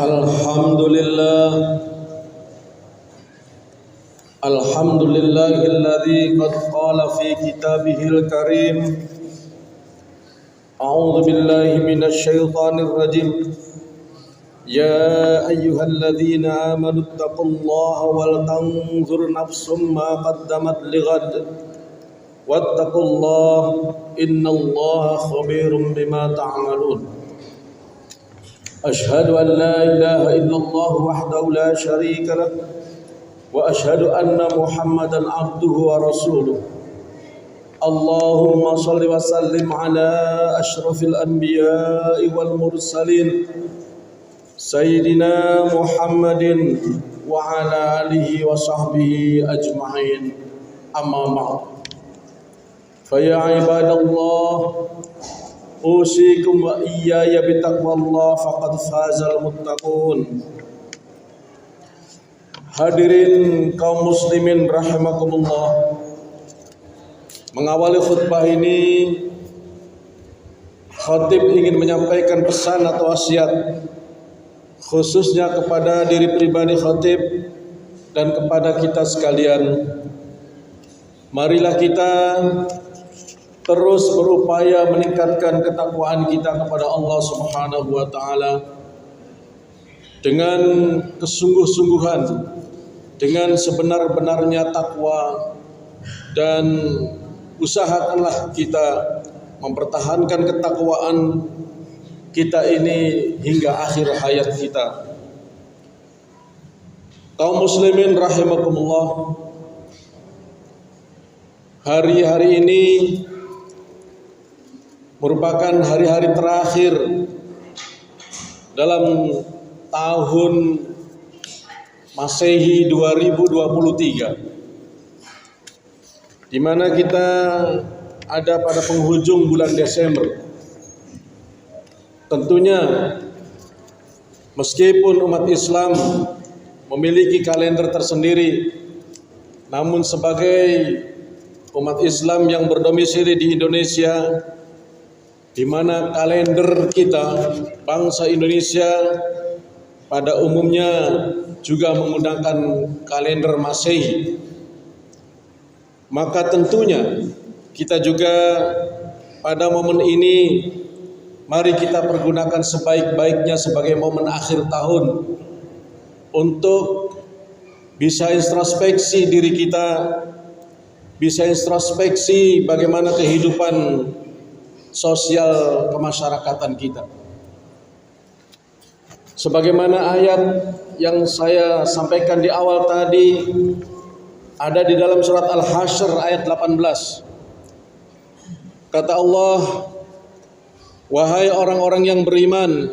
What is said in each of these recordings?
Alhamdulillah Alhamdulillahilladzi qad qala fi kitabihil karim A'udzu billahi minasy syaithanir rajim Ya ayyuhalladzina amanu taqullaha wal tanzur nafsum ma qaddamat lighad wattaqullaha innallaha khabirum bima ta'malun أشهد أن لا إله إلا الله وحده لا شريك له وأشهد أن محمدا عبده ورسوله اللهم صل وسلم على أشرف الأنبياء والمرسلين سيدنا محمد وعلى آله وصحبه أجمعين أما بعد فيا عباد الله Usikum wa iyaya bitaqwallah faqad fazal muttaqun. Hadirin kaum muslimin rahimakumullah. Mengawali khutbah ini, khatib ingin menyampaikan pesan atau wasiat khususnya kepada diri pribadi khatib dan kepada kita sekalian. Marilah kita terus berupaya meningkatkan ketakwaan kita kepada Allah Subhanahu wa taala dengan kesungguh-sungguhan, dengan sebenar-benarnya takwa, dan usahakanlah kita mempertahankan ketakwaan kita ini hingga akhir hayat kita. Kaum muslimin rahimakumullah, hari-hari ini merupakan hari-hari terakhir dalam tahun Masehi 2023, di mana kita ada pada penghujung bulan Desember. Tentunya meskipun umat Islam memiliki kalender tersendiri, namun sebagai umat Islam yang berdomisili di Indonesia, di mana kalender kita bangsa Indonesia pada umumnya juga menggunakan kalender Masehi, maka tentunya kita juga pada momen ini mari kita pergunakan sebaik-baiknya sebagai momen akhir tahun untuk bisa introspeksi diri kita, bisa introspeksi bagaimana kehidupan sosial kemasyarakatan kita. Sebagaimana ayat yang saya sampaikan di awal tadi ada di dalam surat Al-Hasyr ayat 18. Kata Allah, wahai orang-orang yang beriman,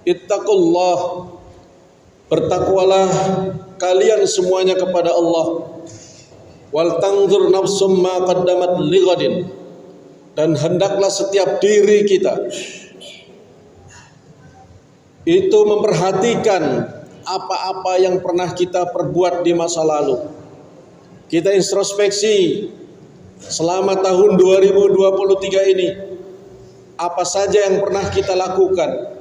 ittaqullah, bertakwalah kalian semuanya kepada Allah, wal tanzur nafsum ma qaddamat lighadin, dan hendaklah setiap diri kita itu memperhatikan apa-apa yang pernah kita perbuat di masa lalu. Kita introspeksi selama tahun 2023 ini, apa saja yang pernah kita lakukan,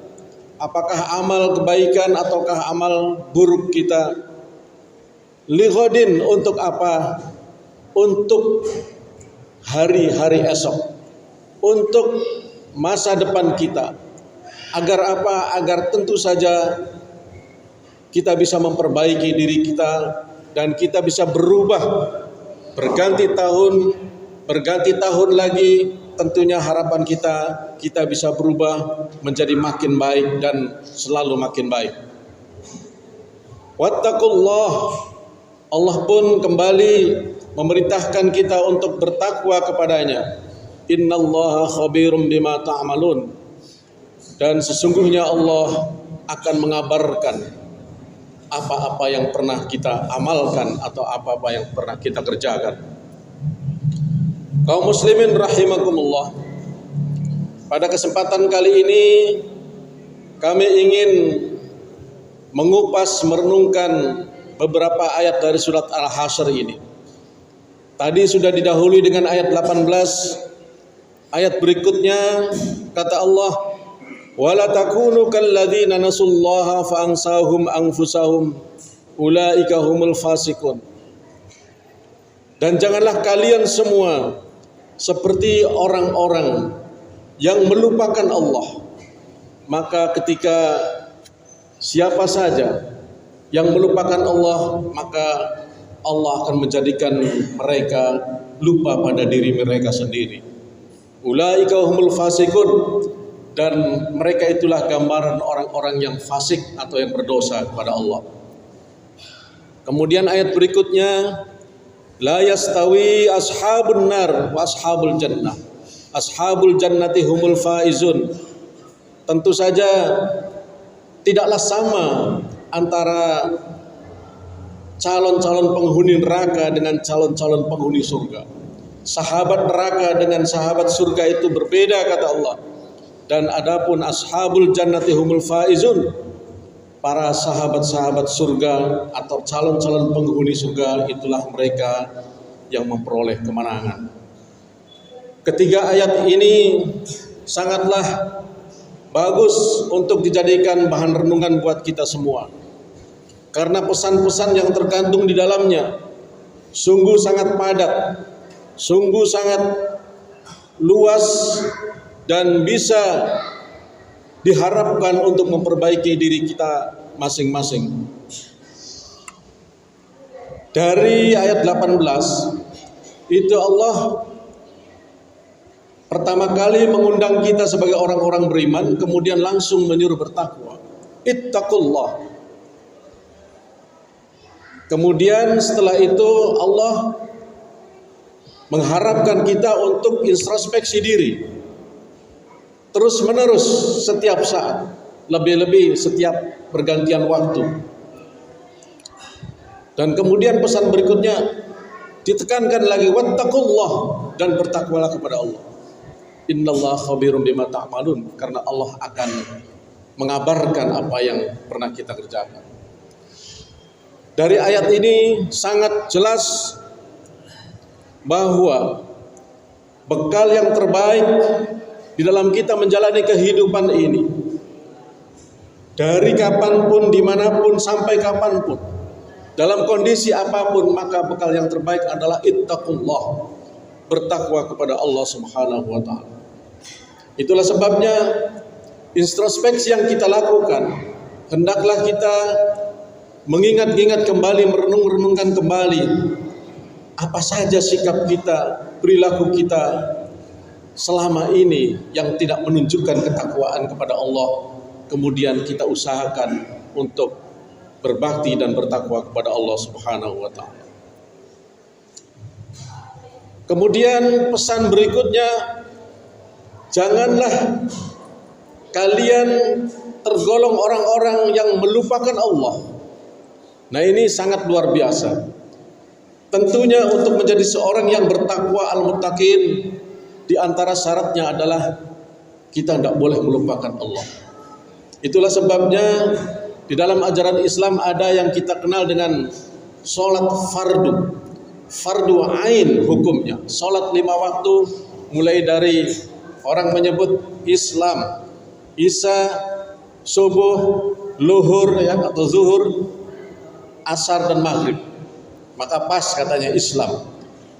apakah amal kebaikan ataukah amal buruk kita. Lighadin, untuk apa? Untuk hari-hari esok, untuk masa depan kita. Agar apa? Agar tentu saja kita bisa memperbaiki diri kita dan kita bisa berubah, berganti tahun lagi. Tentunya harapan kita bisa berubah menjadi makin baik dan selalu makin baik. Wattaqullah, Allah pun kembali memerintahkan kita untuk bertakwa kepadanya. Innallaha khabirum bima ta'malun. Dan sesungguhnya Allah akan mengabarkan apa-apa yang pernah kita amalkan atau apa-apa yang pernah kita kerjakan. Kaum muslimin rahimakumullah, pada kesempatan kali ini kami ingin mengupas, merenungkan beberapa ayat dari surat Al-Hasyr ini. Tadi sudah didahului dengan ayat 18. Ayat berikutnya kata Allah, Wala takunu kalladzina nasullaha fa ansahum anfusahum ulaika humul fasikun. Dan janganlah kalian semua seperti orang-orang yang melupakan Allah. Maka ketika siapa saja yang melupakan Allah, maka Allah akan menjadikan mereka lupa pada diri mereka sendiri. Ulaika humul fasikun, dan mereka itulah gambaran orang-orang yang fasik atau yang berdosa kepada Allah. Kemudian ayat berikutnya, la yastawi ashabun nar wa ashabul jannah. Ashabul jannati humul faizun. Tentu saja tidaklah sama antara calon-calon penghuni neraka dengan calon-calon penghuni surga. Sahabat neraka dengan sahabat surga itu berbeda, kata Allah. Dan adapun ashabul jannati humul faizun, para sahabat-sahabat surga atau calon-calon penghuni surga, itulah mereka yang memperoleh kemenangan. Ketiga ayat ini sangatlah bagus untuk dijadikan bahan renungan buat kita semua. Karena pesan-pesan yang terkandung di dalamnya sungguh sangat padat, sungguh sangat luas, dan bisa diharapkan untuk memperbaiki diri kita masing-masing. Dari ayat 18 itu Allah pertama kali mengundang kita sebagai orang-orang beriman, kemudian langsung menyuruh bertakwa. Ittaqullah. Kemudian setelah itu Allah mengharapkan kita untuk introspeksi diri terus menerus setiap saat, lebih-lebih setiap pergantian waktu. Dan kemudian pesan berikutnya ditekankan lagi, wattaqullah, dan bertakwalah kepada Allah. Innallaha khabirum bima ta'malun, karena Allah akan mengabarkan apa yang pernah kita kerjakan. Dari ayat ini sangat jelas bahwa bekal yang terbaik di dalam kita menjalani kehidupan ini, dari kapanpun, dimanapun, sampai kapanpun, dalam kondisi apapun, maka bekal yang terbaik adalah ittaqullah, bertakwa kepada Allah Subhanahu wa ta'ala. Itulah sebabnya introspeksi yang kita lakukan, hendaklah kita mengingat-ingat kembali, merenung-renungkan kembali apa saja sikap kita, perilaku kita selama ini yang tidak menunjukkan ketakwaan kepada Allah. Kemudian kita usahakan untuk berbakti dan bertakwa kepada Allah Subhanahu wa ta'ala. Kemudian pesan berikutnya, janganlah kalian tergolong orang-orang yang melupakan Allah. Nah, ini sangat luar biasa. Tentunya untuk menjadi seorang yang bertakwa al-muttaqin, di antara syaratnya adalah kita tidak boleh melupakan Allah. Itulah sebabnya di dalam ajaran Islam ada yang kita kenal dengan sholat fardu ain hukumnya. Sholat 5 waktu, mulai dari orang menyebut Islam, Isya, subuh, luhur ya, atau zuhur, asar dan maghrib. Maka pas katanya Islam.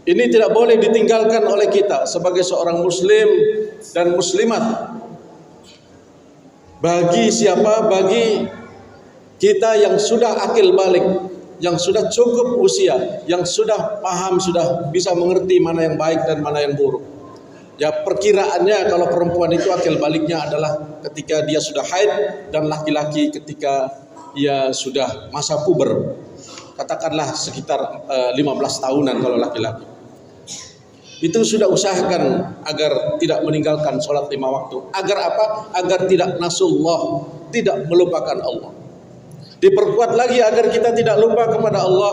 Ini tidak boleh ditinggalkan oleh kita sebagai seorang muslim dan muslimat. Bagi siapa? Bagi kita yang sudah akil balik, yang sudah cukup usia, yang sudah paham, sudah bisa mengerti mana yang baik dan mana yang buruk. Ya, perkiraannya kalau perempuan itu akil baliknya adalah ketika dia sudah haid, dan laki-laki ketika ia sudah masa puber. Katakanlah sekitar 15 tahunan kalau laki-laki. Itu sudah usahakan agar tidak meninggalkan sholat 5 waktu. Agar apa? Agar tidak nasullah, tidak melupakan Allah. Diperkuat lagi agar kita tidak lupa kepada Allah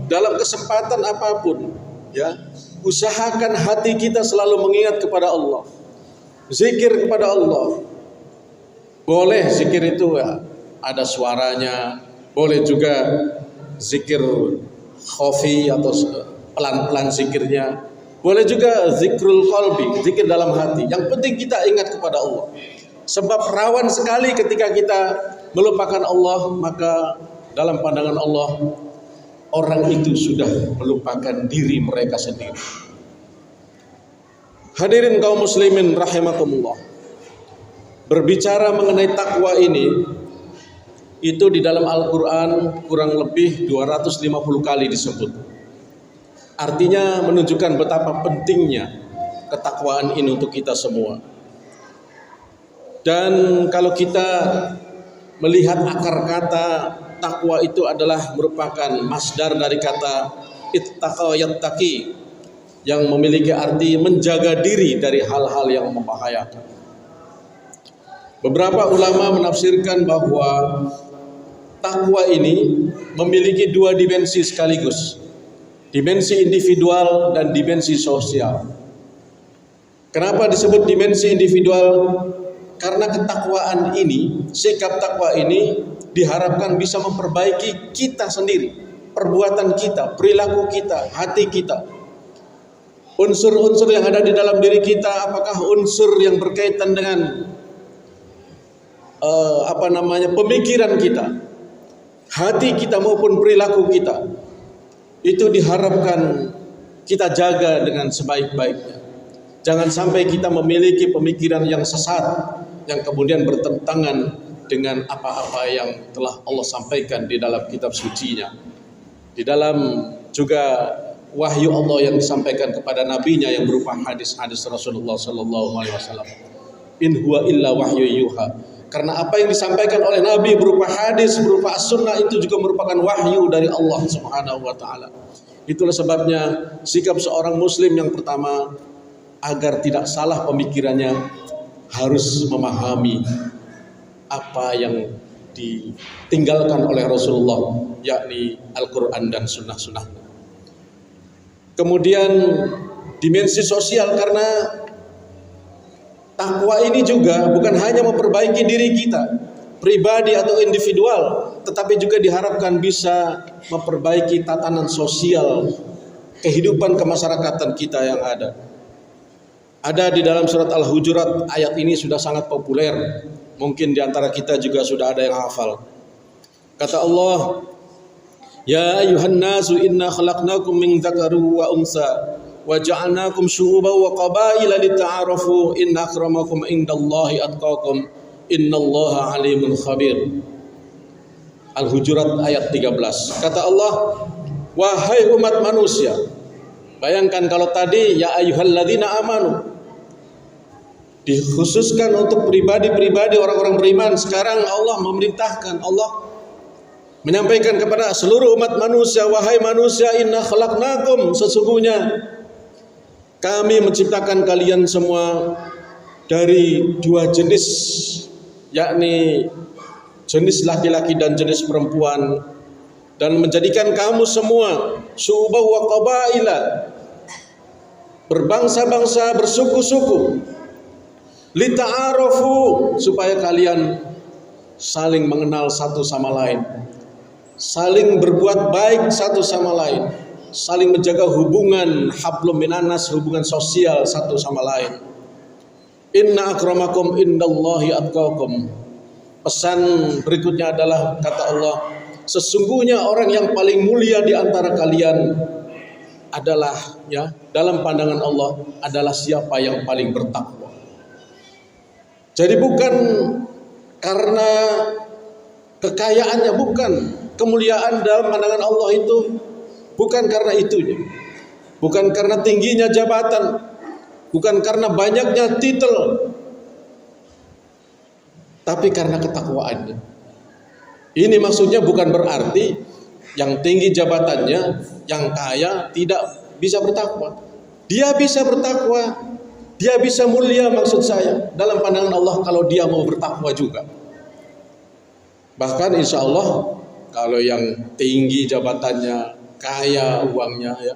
dalam kesempatan apapun. Ya, usahakan hati kita selalu mengingat kepada Allah. Zikir kepada Allah. Boleh zikir itu ya, ada suaranya. Boleh juga zikir khafi atau pelan-pelan zikirnya. Boleh juga zikrul qalbi, zikir dalam hati. Yang penting kita ingat kepada Allah. Sebab rawan sekali ketika kita melupakan Allah, maka dalam pandangan Allah orang itu sudah melupakan diri mereka sendiri. Hadirin kaum muslimin rahimakumullah. Berbicara mengenai takwa ini, itu di dalam Al-Quran kurang lebih 250 kali disebut. Artinya menunjukkan betapa pentingnya ketakwaan ini untuk kita semua. Dan kalau kita melihat akar kata takwa itu adalah merupakan masdar dari kata ittaqa yattaqi, yang memiliki arti menjaga diri dari hal-hal yang membahayakan. Beberapa ulama menafsirkan bahwa takwa ini memiliki dua dimensi sekaligus, dimensi individual dan dimensi sosial. Kenapa disebut dimensi individual? Karena ketakwaan ini, sikap takwa ini diharapkan bisa memperbaiki kita sendiri, perbuatan kita, perilaku kita, hati kita. Unsur-unsur yang ada di dalam diri kita, apakah unsur yang berkaitan dengan pemikiran kita, hati kita maupun perilaku kita, itu diharapkan kita jaga dengan sebaik-baiknya. Jangan sampai kita memiliki pemikiran yang sesat, yang kemudian bertentangan dengan apa-apa yang telah Allah sampaikan di dalam kitab suci-Nya, di dalam juga wahyu Allah yang disampaikan kepada nabinya yang berupa hadis-hadis Rasulullah sallallahu alaihi wasallam. In huwa illa wahyu yuha. Karena apa yang disampaikan oleh Nabi berupa hadis, berupa as-sunnah, itu juga merupakan wahyu dari Allah Subhanahu wa taala. Itulah sebabnya sikap seorang muslim yang pertama, agar tidak salah pemikirannya, harus memahami apa yang ditinggalkan oleh Rasulullah, yakni Al-Quran dan sunnah-sunnah. Kemudian dimensi sosial, karena takwa ini juga bukan hanya memperbaiki diri kita pribadi atau individual, tetapi juga diharapkan bisa memperbaiki tatanan sosial kehidupan kemasyarakatan kita yang ada. Ada di dalam surat Al-Hujurat, ayat ini sudah sangat populer. Mungkin di antara kita juga sudah ada yang hafal. Kata Allah, Ya ayuhan nasu inna khalaqnakum min dzakarin wa unsa wa ja'alnakum syu'uban wa qabaila lita'arafu inna akramakum indallahi atqakum innallaha alimun khabir. Al-Hujurat ayat 13. Kata Allah, wahai umat manusia. Bayangkan kalau tadi ya ayyuhalladzina amanu dikhususkan untuk pribadi-pribadi orang-orang beriman. Sekarang Allah memerintahkan, Allah menyampaikan kepada seluruh umat manusia, wahai manusia, inna khalaqnakum, sesungguhnya kami menciptakan kalian semua dari dua jenis, yakni jenis laki-laki dan jenis perempuan, dan menjadikan kamu semua syu'uban wa qabaila, berbangsa-bangsa, bersuku-suku, lita'arafu, supaya kalian saling mengenal satu sama lain, saling berbuat baik satu sama lain, saling menjaga hubungan hablum minanas, hubungan sosial satu sama lain. Inna akramakum indallahi atqakum. Pesan berikutnya adalah, kata Allah, sesungguhnya orang yang paling mulia di antara kalian adalah, ya, dalam pandangan Allah adalah siapa yang paling bertakwa. Jadi bukan karena kekayaannya, bukan, kemuliaan dalam pandangan Allah itu bukan karena itunya, bukan karena tingginya jabatan, bukan karena banyaknya titel, tapi karena ketakwaannya. Ini maksudnya bukan berarti yang tinggi jabatannya, yang kaya tidak bisa bertakwa. Dia bisa bertakwa, dia bisa mulia, maksud saya, dalam pandangan Allah kalau dia mau bertakwa juga. Bahkan insya Allah kalau yang tinggi jabatannya, kaya uangnya, ya,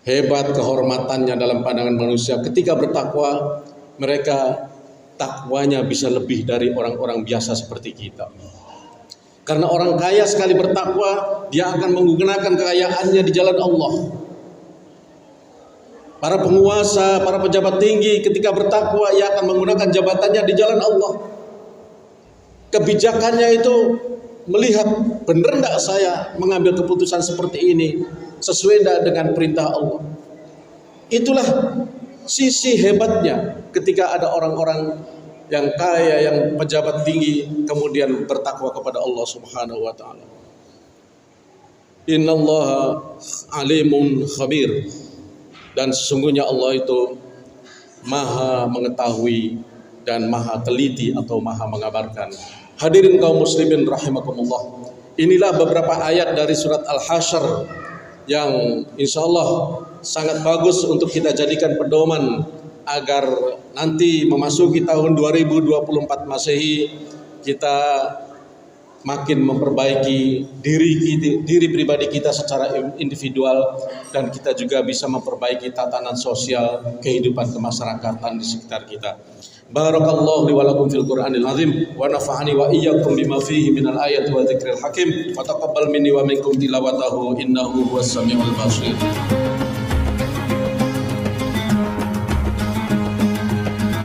hebat kehormatannya dalam pandangan manusia, ketika bertakwa mereka takwanya bisa lebih dari orang-orang biasa seperti kita. Karena orang kaya sekali bertakwa, dia akan menggunakan kekayaannya di jalan Allah. Para penguasa, para pejabat tinggi ketika bertakwa ia akan menggunakan jabatannya di jalan Allah. Kebijakannya itu melihat benar enggak saya mengambil keputusan seperti ini sesuai enggak dengan perintah Allah. Itulah sisi hebatnya ketika ada orang-orang yang kaya, yang pejabat tinggi kemudian bertakwa kepada Allah Subhanahu wa taala. Innallaha alimun khabir. Dan sesungguhnya Allah itu maha mengetahui dan maha teliti atau maha mengabarkan. Hadirin kaum muslimin rahimakumullah. Inilah beberapa ayat dari surat Al-Hasyr yang insya Allah sangat bagus untuk kita jadikan pedoman agar nanti memasuki tahun 2024 Masehi kita makin memperbaiki diri pribadi kita secara individual, dan kita juga bisa memperbaiki tatanan sosial kehidupan kemasyarakatan di sekitar kita. Barakallahu li wa lakum fil Qur'anil azim wa nafa'ani wa iyyakum bima fihi minal ayati wa dzikril hakim wa taqabbal minni wa minkum tilawatahu innahu huwas samiul basir.